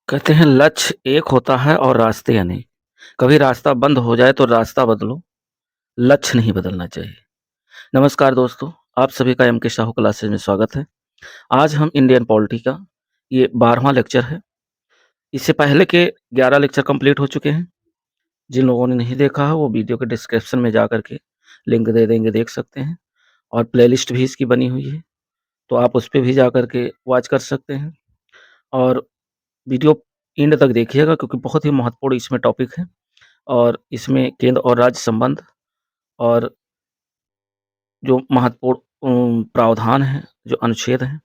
कहते हैं लक्ष्य एक होता है और रास्ते अनेक। कभी रास्ता बंद हो जाए तो रास्ता बदलो, लक्ष्य नहीं बदलना चाहिए। नमस्कार दोस्तों, आप सभी का एम के साहू क्लासेस में स्वागत है। आज हम इंडियन पॉलिटी का ये 12वां लेक्चर है। इससे पहले के 11 लेक्चर कंप्लीट हो चुके हैं। जिन लोगों ने नहीं देखा है वो वीडियो के डिस्क्रिप्शन में जा कर के लिंक दे देंगे, देख सकते हैं। और प्लेलिस्ट भी इसकी बनी हुई है, तो आप उस पे भी जा कर के वॉच कर सकते हैं। और वीडियो एंड तक देखिएगा क्योंकि बहुत ही महत्वपूर्ण इसमें टॉपिक है। और इसमें केंद्र और राज्य संबंध और जो महत्वपूर्ण प्रावधान हैं, जो अनुच्छेद हैं,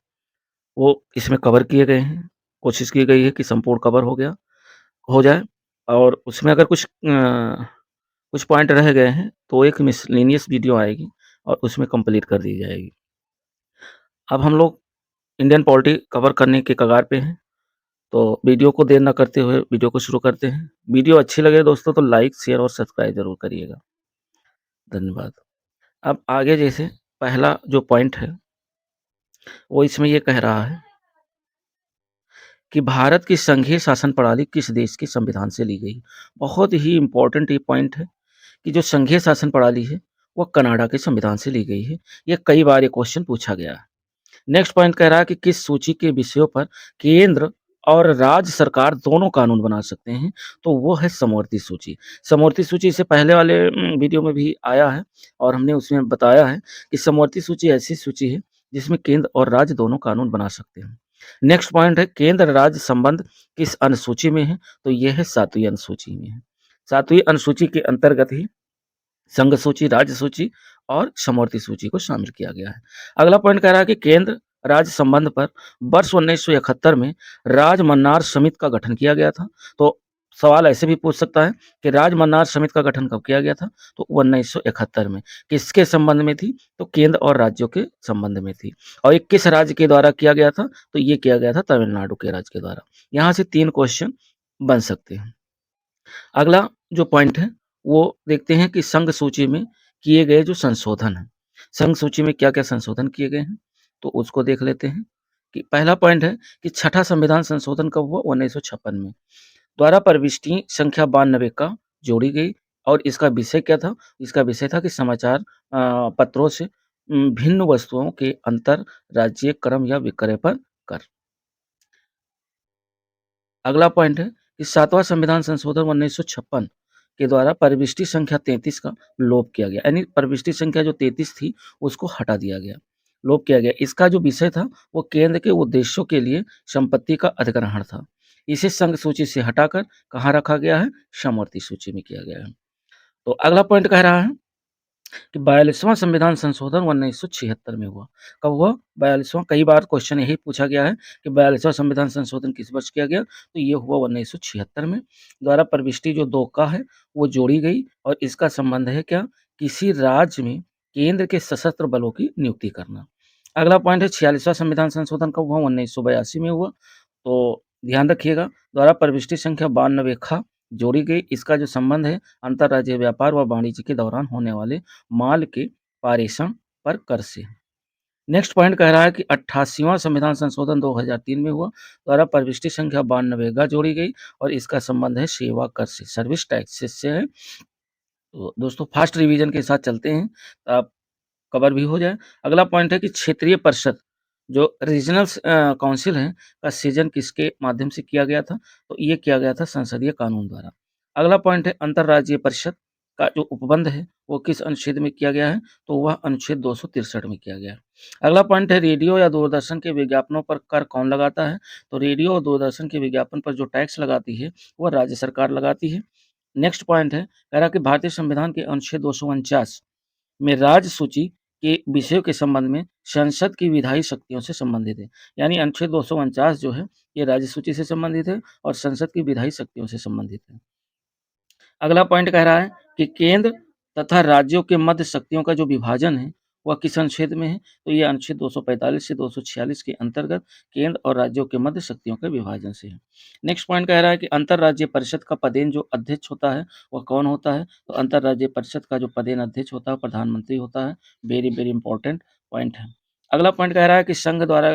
वो इसमें कवर किए गए हैं। कोशिश की गई है कि संपूर्ण कवर हो जाए। और उसमें अगर कुछ पॉइंट रह गए हैं, तो एक मिसलेनियस वीडियो आएगी और उसमें कंप्लीट कर दी जाएगी। अब हम लोग इंडियन पॉलिटी कवर करने के कगार पे हैं, तो वीडियो को देर ना करते हुए वीडियो को शुरू करते हैं। वीडियो अच्छी लगे दोस्तों तो लाइक, शेयर और सब्सक्राइब ज़रूर करिएगा। धन्यवाद। अब आगे जैसे पहला जो पॉइंट है, वो इसमें ये कह रहा है कि भारत की संघीय शासन प्रणाली किस देश के संविधान से ली गई। बहुत ही इम्पोर्टेंट ये पॉइंट है कि जो संघीय शासन प्रणाली है, वो कनाडा के संविधान से ली गई है। ये कई बार ये क्वेश्चन पूछा गया है। नेक्स्ट पॉइंट कह रहा है कि किस सूची के विषयों पर केंद्र और राज्य सरकार दोनों कानून बना सकते हैं, तो वो है समवर्ती सूची। समवर्ती सूची से पहले वाले वीडियो में भी आया है और हमने उसमें बताया है कि समवर्ती सूची ऐसी सूची है जिसमें केंद्र और राज्य दोनों कानून बना सकते हैं। नेक्स्ट पॉइंट है केंद्र राज्य संबंध किस अनुसूची में है, तो ये है 7वीं अनुसूची में है। 7वीं अनुसूची के अंतर्गत ही संघ सूची, राज्य सूची और समवर्ती सूची को शामिल किया गया है। अगला पॉइंट कह रहा है कि केंद्र राज्य संबंध पर वर्ष 1971 में राज मन्नार समिति का गठन किया गया था। तो सवाल ऐसे भी पूछ सकता है कि राज मन्नार समिति का गठन कब किया गया था, तो 1971 में। किसके संबंध में थी, तो केंद्र और राज्यों के संबंध में थी। और ये किस राज्य के द्वारा किया गया था, तो ये किया गया था तमिलनाडु के राज्य के द्वारा। यहाँ से 3 क्वेश्चन बन सकते हैं। अगला जो पॉइंट है, वो देखते हैं कि संघ सूची में किए गए जो संशोधन हैं। संघ सूची में क्या-क्या संशोधन किए गए हैं, तो उसको देख लेते हैं। कि पहला पॉइंट है कि छठा संविधान संशोधन कब हुआ, 1956 में। द्वारा प्रविष्टि संख्या 92 का जोड़ी गई और इसका विषय क्या था? इसका विषय था कि समाचार पत्रों से भिन्न वस्तुओं के अंतरराज्यीय क्रम या विक्रय पर कर। अगला पॉइंट है कि 7वां संविधान संशोधन 1956 के द्वारा परिशिष्ट संख्या 33 का लोप किया गया। यानी परिशिष्ट संख्या जो 33 थी, उसको हटा दिया गया, लोप किया गया। इसका जो विषय था, वो केंद्र के उद्देश्यों के लिए संपत्ति का अधिग्रहण था। इसे संघ सूची से हटाकर कहाँ रखा गया है? समवर्ती सूची में किया गया है। तो अगला पॉइंट कह रहा है कि 42वां संविधान संशोधन 1976 में हुआ। कब हुआ? 42वां। कई बार क्वेश्चन यही पूछा गया है कि 42वां संविधान संशोधन किस वर्ष किया गया? तो ये हुआ 1976 में। द्वारा प्रविष्टि जो 2 का है, वो जोड़ी गई और इसका संबंध है क्या? किसी राज्य में केंद्र के सशस्त्र बलों की नियुक्ति करना। अगला पॉइंट है 46वां संविधान संशोधन कब हुआ? 1982 में हुआ। तो ध्यान रखिएगा, द्वारा प्रविष्टि संख्या 92 ख जोड़ी गई। इसका जो संबंध है अंतर्राज्यीय व्यापार व वाणिज्य के दौरान होने वाले माल के पारेषण पर कर से। नेक्स्ट पॉइंट कह रहा है कि 88वां संविधान संशोधन 2003 में हुआ। द्वारा प्रविष्टि संख्या 92 ग जोड़ी गई और इसका संबंध है सेवा कर से, सर्विस टैक्सेस से है। तो दोस्तों फास्ट रिवीजन के साथ चलते हैं, आप कवर भी हो जाए। अगला पॉइंट है कि क्षेत्रीय परिषद जो रीजनल काउंसिल है का सृजन किसके माध्यम से किया गया था? तो ये किया गया था संसदीय कानून द्वारा। अगला पॉइंट है अंतर्राज्यीय परिषद का जो उपबंध है वो किस अनुच्छेद में किया गया है? तो वह अनुच्छेद 263 में किया गया है। अगला पॉइंट है रेडियो या दूरदर्शन के विज्ञापनों पर कर कौन लगाता है? तो रेडियो और दूरदर्शन के विज्ञापन पर जो टैक्स लगाती है, वह राज्य सरकार लगाती है। नेक्स्ट पॉइंट है, कह रहा है कि भारतीय संविधान के अनुच्छेद 249 में राज्य सूची के विषयों के संबंध में संसद की विधायी शक्तियों से संबंधित है। यानी अनुच्छेद 249 जो है, ये राज्य सूची से संबंधित है और संसद की विधायी शक्तियों से संबंधित है। अगला पॉइंट कह रहा है कि केंद्र तथा राज्यों के मध्य शक्तियों का जो विभाजन है, वह किस अनुच्छेद में है? तो ये अनुच्छेद 245 से 246 के अंतर्गत केंद्र और राज्यों के मध्य शक्तियों के विभाजन से है। नेक्स्ट पॉइंट कह रहा है कि अंतर्राज्यीय परिषद का पदेन जो अध्यक्ष होता है, वह कौन होता है? तो अंतर्राज्यीय परिषद का जो पदेन अध्यक्ष होता है, प्रधानमंत्री होता है। वेरी वेरी इंपॉर्टेंट पॉइंट है। अगला पॉइंट कह रहा है कि संघ द्वारा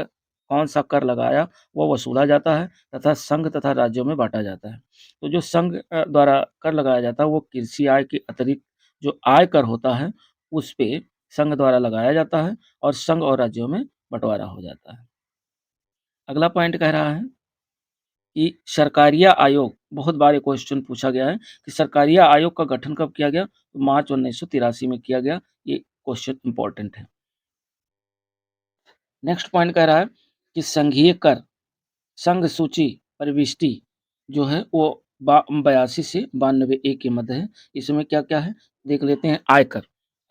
कौन सा कर लगाया वो वसूला जाता है तथा संघ तथा राज्यों में बांटा जाता है। तो जो संघ द्वारा कर लगाया जाता है वो कृषि आय के अतिरिक्त जो आय कर होता है उस पे संघ द्वारा लगाया जाता है और संघ और राज्यों में बंटवारा हो जाता है। अगला पॉइंट कह रहा है कि सरकारिया आयोग, बहुत बार ये क्वेश्चन पूछा गया है कि सरकारिया आयोग का गठन कब किया गया? तो मार्च 1983 में किया गया। ये क्वेश्चन इंपॉर्टेंट है। नेक्स्ट पॉइंट कह रहा है कि संघीय कर संघ सूची प्रविष्टि जो है वो 82 से 92 ए के मध्य है। इसमें क्या-क्या है देख लेते हैं। आयकर,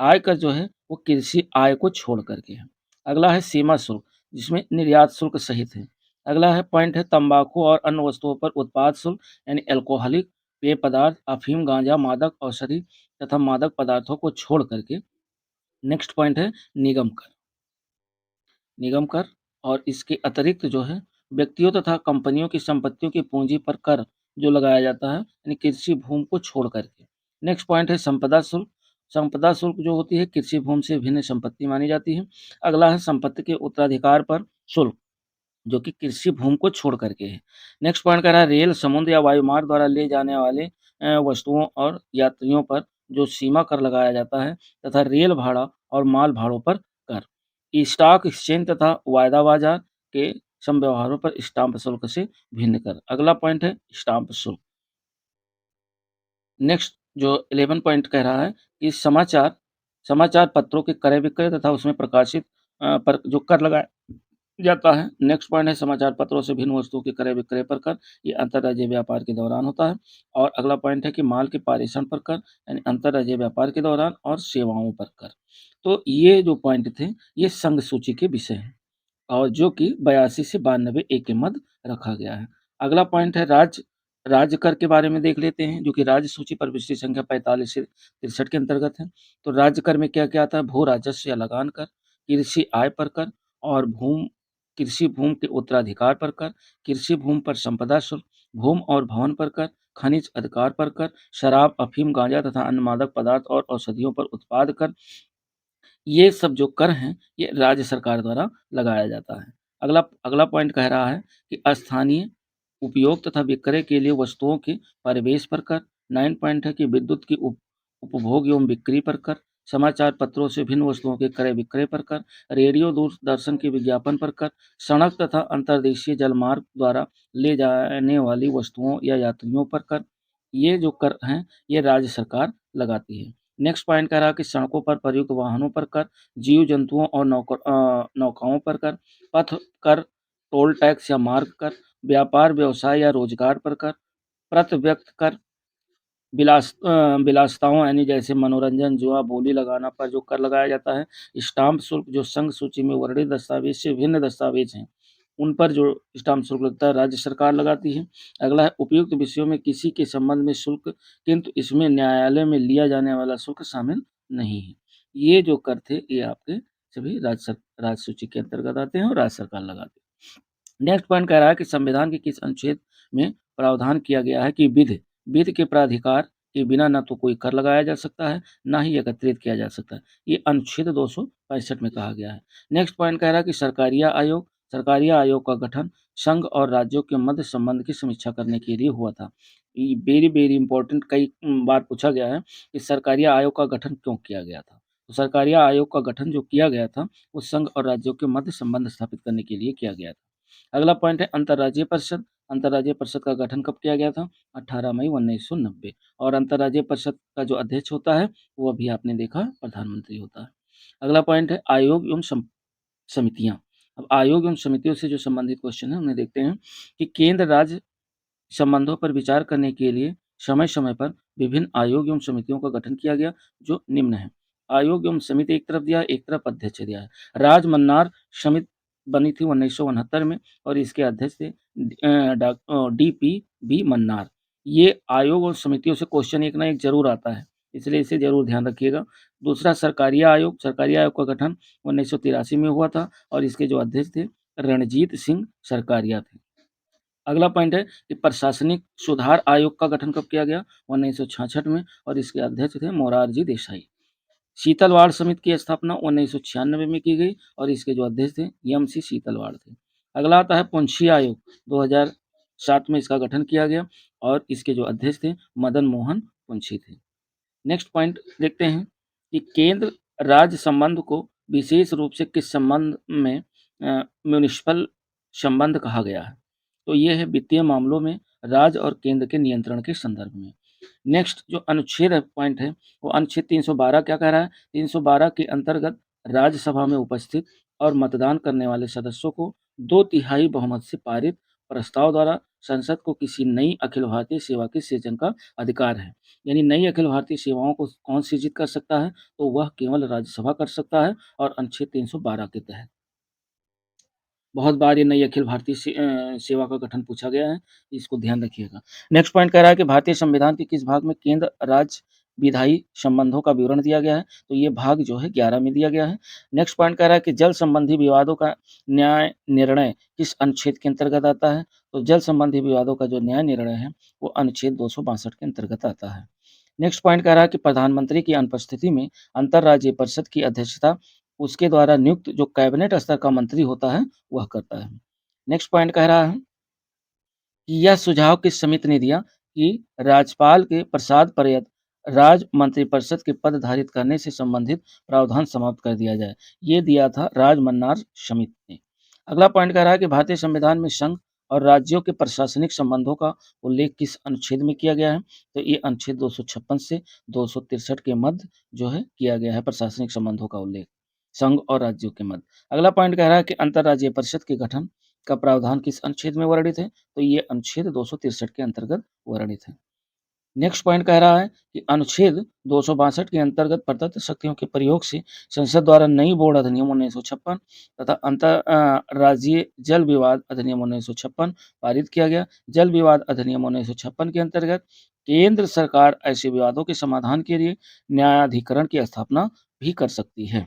आयकर जो है वो कृषि आय को छोड़ करके है। अगला है सीमा शुल्क जिसमें निर्यात शुल्क सहित है। अगला है पॉइंट है तंबाकू और अन्य वस्तुओं पर उत्पाद शुल्क यानी अल्कोहलिक पेय पदार्थ, अफीम, गांजा, मादक औषधि तथा मादक पदार्थों को छोड़ करके। नेक्स्ट पॉइंट है निगम कर। निगम कर और इसके अतिरिक्त जो है व्यक्तियों तथा कंपनियों की संपत्तियों की पूंजी पर कर जो लगाया जाता है यानी कृषि भूमि को छोड़ करके। नेक्स्ट पॉइंट है संपदा शुल्क। संपदा शुल्क जो होती है कृषि भूमि से भिन्न संपत्ति मानी जाती है। अगला है संपत्ति के उत्तराधिकार पर शुल्क जो कि कृषि भूमि को छोड़ करके है। नेक्स्ट पॉइंट कह रहा है रेल, समुद्र या वायुमार्ग द्वारा ले जाने वाले वस्तुओं और यात्रियों पर जो सीमा कर लगाया जाता है तथा रेल भाड़ा और माल भाड़ों पर कर। स्टॉक एक्सचेंज तथा वायदा बाजार के समव्यवहारों पर स्टाम्प शुल्क से भिन्न कर। अगला पॉइंट है स्टाम्प शुल्क। नेक्स्ट जो 11 पॉइंट कह रहा है कि समाचार समाचार पत्रों के क्रय विक्रय तथा उसमें प्रकाशित पर जो कर लगाया जाता है। नेक्स्ट पॉइंट है समाचार पत्रों से भिन्न वस्तुओं के क्रय विक्रय पर कर। ये अंतर्राज्यीय व्यापार के दौरान होता है। और अगला पॉइंट है कि माल के पारेषण पर कर यानी अंतर्राज्यीय व्यापार के दौरान और सेवाओं पर कर। तो ये जो पॉइंट थे ये संघ सूची के विषय हैं और जो कि 82 से 92 ए के मध्य रखा गया है। अगला पॉइंट है राज्य कर के बारे में देख लेते हैं जो कि राज्य सूची प्रविष्टि संख्या 45 से 63 के अंतर्गत है। तो राज्य कर में क्या-क्या आता है? भू राजस्व या लगान कर, कृषि आय पर कर और कृषि भूमि के उत्तराधिकार पर कर, कृषि भूमि पर संपदा शुल्क, भूमि और भवन पर कर, खनिज अधिकार पर कर, शराब, अफीम, गांजा तथा अन्य मादक पदार्थ और औषधियों पर उत्पाद कर। ये सब जो कर हैं, ये राज्य सरकार द्वारा लगाया जाता है। अगला अगला पॉइंट कह रहा है कि स्थानीय उपयोग तथा विक्रय के लिए वस्तुओं के परिवेश पर कर। 9 पॉइंट है कि विद्युत की उपभोग एवं बिक्री पर कर, समाचार पत्रों से भिन्न वस्तुओं के क्रय विक्रय पर कर, रेडियो दूरदर्शन के विज्ञापन पर कर, सड़क तथा अंतर्देशीय जलमार्ग द्वारा ले जाने वाली वस्तुओं या यात्रियों पर कर। ये जो कर हैं, ये राज्य सरकार लगाती है। नेक्स्ट पॉइंट कह रहा है कि सड़कों पर प्रयुक्त वाहनों पर कर, जीव-जंतुओं और नौकाओं पर कर, पथ कर, टोल टैक्स या मार्ग कर, व्यापार, व्यवसाय या रोजगार पर कर, प्रत्यव्यक्त कर, विलासिताओं यानी जैसे मनोरंजन, जुआ, बोली लगाना पर जो कर लगाया जाता है, स्टाम्प शुल्क जो संघ सूची में वर्णित दस्तावेज से भिन्न दस्तावेज हैं, उन पर जो स्टाम्प शुल्क लगता है राज्य सरकार लगाती है। अगला है उपयुक्त विषयों में किसी के संबंध में शुल्क किंतु इसमें न्यायालय में लिया जाने वाला शुल्क शामिल नहीं है। ये जो कर थे ये आपके सभी राज्य सूची के अंतर्गत आते हैं और राज्य सरकार लगाती है। नेक्स्ट पॉइंट कह रहा है कि संविधान के किस अनुच्छेद में प्रावधान किया गया है कि विधि के प्राधिकार के बिना न तो कोई कर लगाया जा सकता है, ना ही एकत्रित किया जा सकता है। ये अनुच्छेद 265 में कहा गया है। नेक्स्ट पॉइंट कह रहा है कि सरकारिया आयोग का गठन संघ और राज्यों के मध्य संबंध की समीक्षा करने के लिए हुआ था। ये वेरी इंपॉर्टेंट कई बार पूछा गया है कि सरकारिया आयोग का गठन क्यों किया गया था? तो सरकारिया आयोग का गठन जो किया गया था, वो संघ और राज्यों के मध्य संबंध स्थापित करने के लिए किया गया था। अगला पॉइंट है अंतर्राज्यीय परिषद। अंतर्राज्यीय परिषद का गठन कब किया गया था? 18 मई 1990 और अंतर्राज्यीय परिषद का जो अध्यक्ष होता है, वो अभी आपने देखा प्रधानमंत्री होता है। अगला पॉइंट है आयोग एवं समितियाँ। अब आयोग एवं समितियों से जो संबंधित क्वेश्चन है, उन्हें देखते हैं कि केंद्र राज्य संबंधों पर विचार करने के लिए समय-समय पर विभिन्न आयोग एवं समितियों का गठन किया गया, जो निम्न है। आयोग एवं समिति एक तरफ दिया है, एक तरफ अध्यक्ष दिया है। राजमन्नार समिति बनी थी 1969 में और इसके अध्यक्ष थे डीपी मन्नार। ये आयोग और समितियों से क्वेश्चन एक ना एक ज़रूर आता है, इसलिए इसे ज़रूर ध्यान रखिएगा। दूसरा सरकारिया आयोग का गठन 1983 में हुआ था और इसके जो अध्यक्ष थे रणजीत सिंह सरकारिया थे। अगला पॉइंट है कि प्रशासनिक सुधार आयोग का गठन कब किया गया? 1966 में और इसके अध्यक्ष थे मोरारजी देसाई। शीतलवाड़ समिति की स्थापना 1996 में की गई और इसके जो अध्यक्ष थे एम.सी. शीतलवाड़ थे। अगला आता है पुंछी आयोग, 2007 में इसका गठन किया गया और इसके जो अध्यक्ष थे मदन मोहन पुंछी थे। नेक्स्ट पॉइंट देखते हैं कि केंद्र राज्य संबंध को विशेष रूप से किस संबंध में म्युनिसिपल संबंध कहा गया है? तो ये है वित्तीय मामलों में राज्य और केंद्र के नियंत्रण के संदर्भ में। नेक्स्ट जो अनुच्छेद है पॉइंट है वो अनुच्छेद 312 क्या कह रहा है? 312 के अंतर्गत राज्यसभा में उपस्थित और मतदान करने वाले सदस्यों को 2/3 बहुमत से पारित प्रस्ताव द्वारा संसद को किसी नई अखिल भारतीय सेवा के सृजन का अधिकार है। यानी नई अखिल भारतीय सेवाओं को कौन सृजित कर सकता है? तो वह केवल राज्यसभा कर सकता है और अनुच्छेद 312 के तहत। बहुत बार ये नई अखिल भारतीय सेवा का गठन पूछा गया है, इसको ध्यान रखिएगा। नेक्स्ट पॉइंट कह रहा है कि भारतीय संविधान के किस भाग में केंद्र राज्य विधायी संबंधों का विवरण दिया गया है? तो ये भाग जो है 11 में दिया गया है। नेक्स्ट पॉइंट कह रहा है कि जल संबंधी विवादों का न्याय निर्णय किस अनुच्छेद के अंतर्गत आता है? तो जल संबंधी विवादों का जो न्याय निर्णय है वो अनुच्छेद 262 के अंतर्गत आता है। नेक्स्ट पॉइंट कह रहा है कि प्रधानमंत्री की अनुपस्थिति में अंतर्राज्यीय परिषद की अध्यक्षता उसके द्वारा नियुक्त जो कैबिनेट स्तर का मंत्री होता है वह करता है। नेक्स्ट पॉइंट कह रहा है कि यह सुझाव किस समिति ने दिया कि राज्यपाल के प्रसाद पर्यंत राज्य मंत्रिपरिषद के पद धारित करने से संबंधित प्रावधान समाप्त कर दिया जाए। ये दिया था राजमन्नार समिति ने। अगला पॉइंट कह रहा है कि भारतीय संविधान में संघ और राज्यों के प्रशासनिक संबंधों का उल्लेख किस अनुच्छेद में किया गया है? तो ये अनुच्छेद 256 से 263 के मध्य जो है किया गया है प्रशासनिक संबंधों का उल्लेख संघ और राज्यों के मध्य। अगला पॉइंट कह रहा है कि अंतर्राज्यीय परिषद के गठन का प्रावधान किस अनुच्छेद में वर्णित है? तो ये अनुच्छेद 263 के अंतर्गत वर्णित है। नेक्स्ट पॉइंट कह रहा है कि अनुच्छेद 262 के अंतर्गत प्रदत्त शक्तियों के प्रयोग से संसद द्वारा नई बोर्ड अधिनियम 1956 तथा राज्यीय जल विवाद अधिनियम 1956 पारित किया गया। जल विवाद अधिनियम 1956 के अंतर्गत केंद्र सरकार ऐसे विवादों के समाधान के लिए न्यायाधिकरण की स्थापना भी कर सकती है।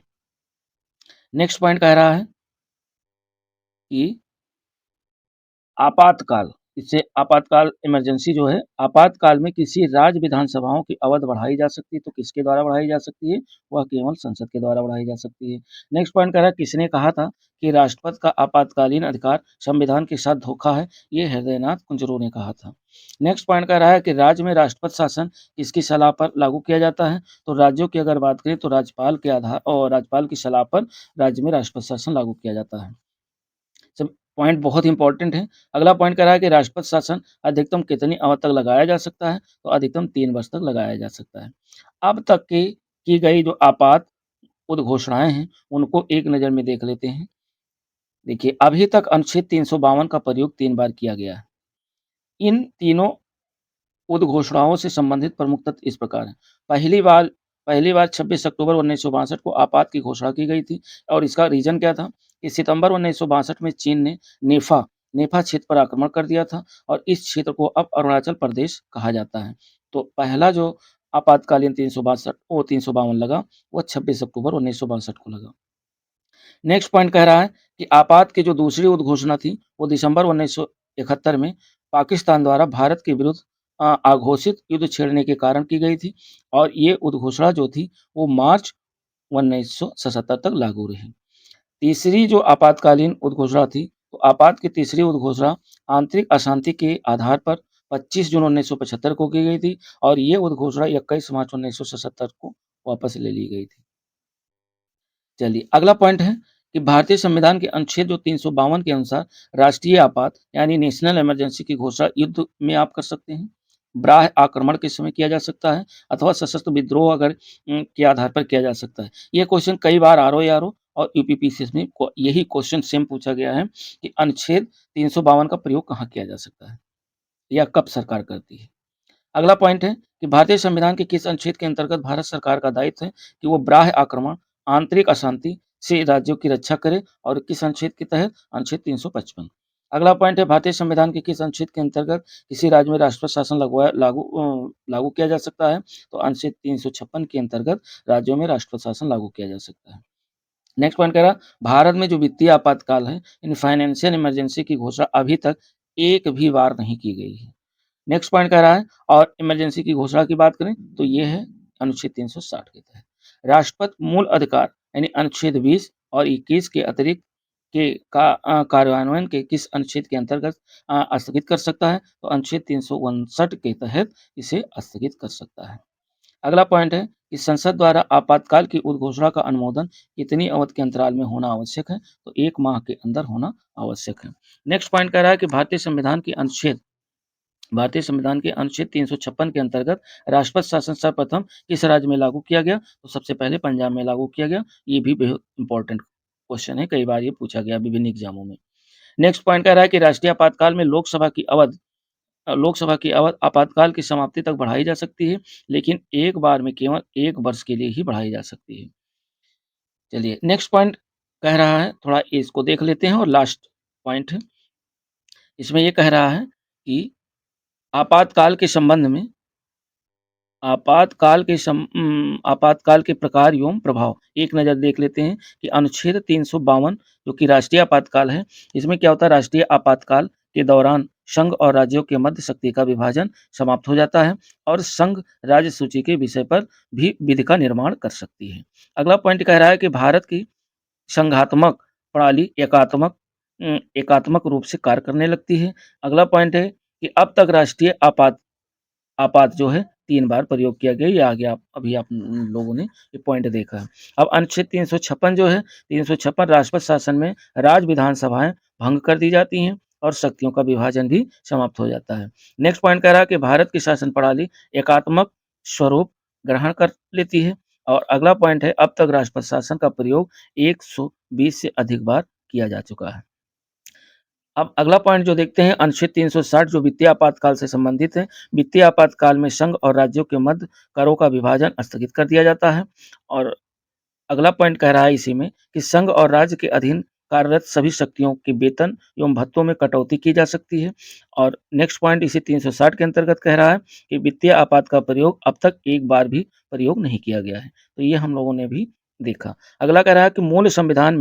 नेक्स्ट पॉइंट कह रहा है कि आपातकाल, इससे आपातकाल इमरजेंसी जो है, आपातकाल में किसी राज्य विधानसभाओं की अवधि बढ़ाई जा सकती है, तो किसके द्वारा बढ़ाई जा सकती है? वह केवल संसद के द्वारा बढ़ाई जा सकती है। नेक्स्ट पॉइंट कह रहा है किसने कहा था कि राष्ट्रपति का आपातकालीन अधिकार संविधान के साथ धोखा है? ये हृदयनाथ कुंजरू ने कहा था। नेक्स्ट पॉइंट कह रहा है कि राज्य में राष्ट्रपति शासन किसकी सलाह पर लागू किया जाता है? तो राज्यों की अगर बात करें तो राज्यपाल के आधार और राज्यपाल की सलाह पर राज्य में राष्ट्रपति शासन लागू किया जाता है। सब पॉइंट बहुत इंपॉर्टेंट है। अगला पॉइंट कह रहा है कि राष्ट्रपति शासन अधिकतम कितनी अवधि तक लगाया जा सकता है? तो अधिकतम 3 वर्ष तक लगाया जा सकता है। अब तक की गई जो आपात उद्घोषणाएँ हैं, उनको एक नज़र में देख लेते हैं। देखिए, अभी तक अनुच्छेद 352 का प्रयोग 3 बार किया गया है। इन तीनों उद्घोषणाओं से संबंधित प्रमुख तथ्य इस प्रकार हैं। पहली बार 26 अक्टूबर 1962 को आपात की घोषणा की गई थी और इसका रीज़न क्या था कि सितंबर 1962 में चीन ने नेफा क्षेत्र पर आक्रमण कर दिया था और इस क्षेत्र को अब अरुणाचल प्रदेश कहा जाता है। तो पहला जो आपातकालीन 352 लगा, वो 26 अक्टूबर 1962 को लगा। नेक्स्ट पॉइंट कह रहा है कि आपात की जो दूसरी उद्घोषणा थी, वो दिसंबर 1971 में पाकिस्तान द्वारा भारत के विरुद्ध अघोषित युद्ध छेड़ने के कारण की गई थी और ये उद्घोषणा जो थी, वो मार्च 1977 तक लागू रही। तीसरी जो आपातकालीन उद्घोषणा थी, तो आपात की तीसरी उद्घोषणा आंतरिक अशांति के आधार पर 25 जून 1975 को की गई थी और ये उद्घोषणा 21 मार्च 1977 को वापस ले ली गई थी। चलिए, अगला पॉइंट है कि भारतीय संविधान के अनुच्छेद जो 352 के अनुसार राष्ट्रीय आपात यानी नेशनल इमरजेंसी की घोषणा युद्ध में आप कर सकते हैं, बाह्य आक्रमण के समय किया जा सकता है अथवा सशस्त्र विद्रोह अगर के आधार पर किया जा सकता है। ये क्वेश्चन कई बार आरओ और यूपीपीसीएस में यही क्वेश्चन सेम पूछा गया है कि अनुच्छेद 352 का प्रयोग कहाँ किया जा सकता है या कब सरकार करती है। अगला पॉइंट है कि भारतीय संविधान के किस अनुच्छेद के अंतर्गत भारत सरकार का दायित्व है कि वो बाह्य आक्रमण, आंतरिक अशांति से राज्यों की रक्षा करे और किस अनुच्छेद के तहत? अनुच्छेद 355। अगला पॉइंट है भारतीय संविधान के किस अनुच्छेद के अंतर्गत किसी राज्य में राष्ट्रपति शासन लागू किया जा सकता है? तो अनुच्छेद 356 के अंतर्गत राज्यों में राष्ट्रपति शासन लागू किया जा सकता है। नेक्स्ट पॉइंट कह रहा भारत में जो वित्तीय आपातकाल है, इन फाइनेंशियल इमरजेंसी की घोषणा अभी तक एक भी बार नहीं की गई है। नेक्स्ट पॉइंट कह रहा है और इमरजेंसी की घोषणा की बात करें तो ये है अनुच्छेद 360 के तहत। राष्ट्रपति मूल अधिकार यानी अनुच्छेद 20 और 21 के अतिरिक्त कार्यान्वयन के किस अनुच्छेद के अंतर्गत स्थगित कर सकता है? तो अनुच्छेद 359 के तहत इसे स्थगित कर सकता है। अगला पॉइंट है कि संसद द्वारा आपातकाल की उद्घोषणा का अनुमोदन कितनी अवधि के अंतराल में होना आवश्यक है? तो 1 माह के अंदर होना आवश्यक है। नेक्स्ट पॉइंट कह रहा है कि भारतीय संविधान के अनुच्छेद 356 के अंतर्गत राष्ट्रपति शासन सर्वप्रथम किस राज्य में लागू किया गया? तो सबसे पहले पंजाब में लागू किया गया। ये भी बेहद इंपॉर्टेंट क्वेश्चन है, कई बार ये पूछा गया विभिन्न एग्जामों में। नेक्स्ट पॉइंट कह रहा है कि राष्ट्रीय आपातकाल में लोकसभा की अवधि आपातकाल की समाप्ति तक बढ़ाई जा सकती है, लेकिन एक बार में केवल 1 वर्ष के लिए ही बढ़ाई जा सकती है। चलिए नेक्स्ट पॉइंट कह रहा है, थोड़ा इसको देख लेते हैं और लास्ट पॉइंट है। इसमें ये कह रहा है कि आपातकाल के संबंध में आपातकाल के प्रकार एवं प्रभाव एक नज़र देख लेते हैं कि अनुच्छेद 352 जो कि राष्ट्रीय आपातकाल है, इसमें क्या होता है, राष्ट्रीय आपातकाल के दौरान संघ और राज्यों के मध्य शक्ति का विभाजन समाप्त हो जाता है और संघ राज्य सूची के विषय पर भी विधि का निर्माण कर सकती है। अगला पॉइंट कह रहा है कि भारत की संघात्मक प्रणाली एकात्मक रूप से कार्य करने लगती है। अगला पॉइंट है कि अब तक राष्ट्रीय आपात जो है 3 बार प्रयोग किया गया। ये आगे अभी आप लोगों ने ये पॉइंट देखा है। अब अनुच्छेद 356 जो है, 356 राष्ट्रपति शासन में राज्य विधानसभाएँ भंग कर दी जाती हैं और शक्तियों का विभाजन भी समाप्त हो जाता है। नेक्स्ट पॉइंट कह रहा है कि भारत की शासन प्रणाली एकात्मक स्वरूप ग्रहण कर लेती है और अगला पॉइंट है, अब तक राष्ट्रपति शासन का प्रयोग 120 से अधिक बार किया जा चुका है। अब अगला पॉइंट जो देखते हैं, अनुच्छेद 360 जो वित्तीय आपातकाल से संबंधित है। वित्तीय आपातकाल में संघ और राज्यों के मध्य करों का विभाजन स्थगित कर दिया जाता है और अगला पॉइंट कह रहा है इसी में कि संघ और राज्य के अधीन कार्यरत सभी शक्तियों के वेतन एवं भत्तों में कटौती की जा सकती है और नेक्स्ट पॉइंट इसी 360 के अंतर्गत कह रहा है कि वित्तीय आपात का प्रयोग अब तक एक बार भी प्रयोग नहीं किया गया है। तो ये हम लोगों ने भी देखा। अगला कह रहा है कि मूल संविधान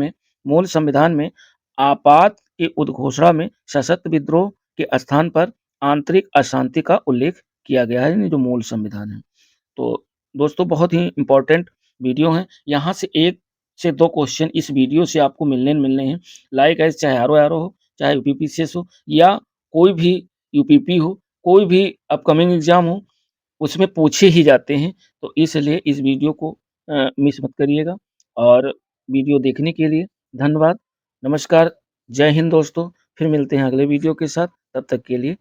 में आपात की उद्घोषणा में सशस्त्र विद्रोह के स्थान पर आंतरिक अशांति का उल्लेख किया गया है, यानी जो मूल संविधान है। तो दोस्तों बहुत ही इम्पोर्टेंट वीडियो है। यहाँ से 1 से 2 क्वेश्चन इस वीडियो से आपको मिलने हैं। लाइक गाइस, चाहे आरओ हो, चाहे यूपीपीसीएस हो या कोई भी यूपीपी हो, कोई भी अपकमिंग एग्ज़ाम हो, उसमें पूछे ही जाते हैं। तो इसलिए इस वीडियो को मिस मत करिएगा और वीडियो देखने के लिए धन्यवाद। नमस्कार, जय हिंद दोस्तों। फिर मिलते हैं अगले वीडियो के साथ, तब तक के लिए